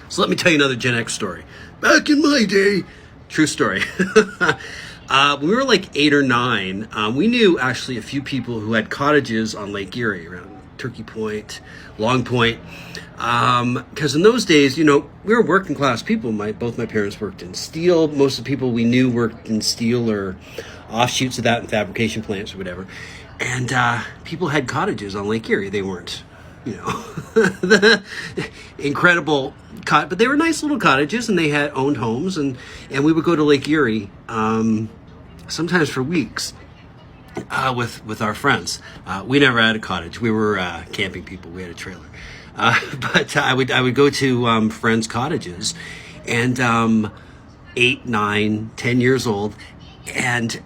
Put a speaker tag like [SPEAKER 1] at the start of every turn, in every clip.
[SPEAKER 1] So let me tell you another Gen X story. Back in my day, true story. When we were like 8 or 9, we knew actually a few people who had cottages on Lake Erie around Turkey Point, Long Point. Because in those days, we were working class people. Both my parents worked in steel. Most of the people we knew worked in steel or offshoots of that in fabrication plants or whatever. And people had cottages on Lake Erie. They weren't, the incredible but they were nice little cottages, and they had owned homes, and we would go to Lake Erie sometimes for weeks with our friends. We never had a cottage. We were camping people. We had a trailer. But I would go to friends' cottages, and 8, 9, 10 years old, and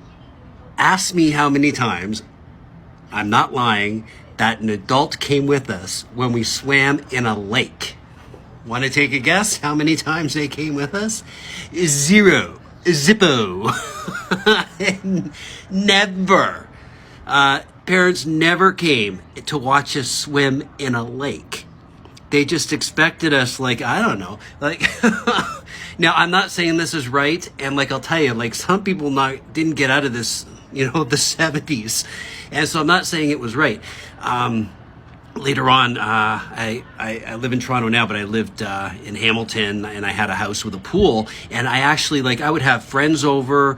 [SPEAKER 1] ask me how many times, I'm not lying, that an adult came with us when we swam in a lake. Want to take a guess how many times they came with us? 0. Zippo. Never. Parents never came to watch us swim in a lake. They just expected us, I don't know, now I'm not saying this is right, and I'll tell you, some people didn't get out of this, the 70s, and so I'm not saying it was right. Later on, I live in Toronto now, but I lived in Hamilton, and I had a house with a pool, and I actually, I would have friends over,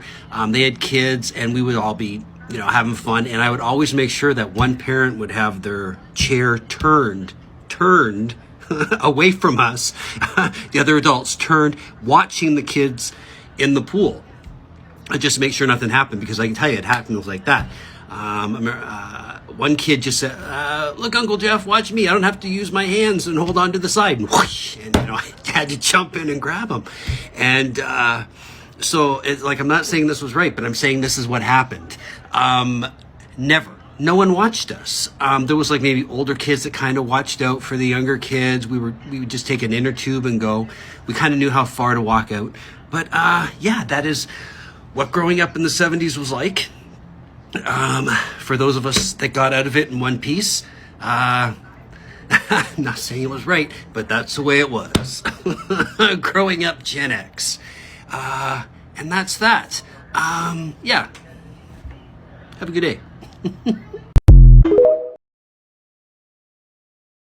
[SPEAKER 1] they had kids, and we would all be, having fun, and I would always make sure that one parent would have their chair turned away from us. The other adults turned, watching the kids in the pool. I just make sure nothing happened, because I can tell you it happened like that. One kid just said, look, Uncle Jeff, watch me. I don't have to use my hands and hold on to the side. And whoosh, and I had to jump in and grab him. And so it's I'm not saying this was right, but I'm saying this is what happened. Never. No one watched us. There was maybe older kids that kind of watched out for the younger kids. We would just take an inner tube and go. We kind of knew how far to walk out. But yeah, that is what growing up in the 70s was like. For those of us that got out of it in one piece, I'm not saying it was right, but that's the way it was. Growing up Gen X. And that's that. Yeah. Have a good day.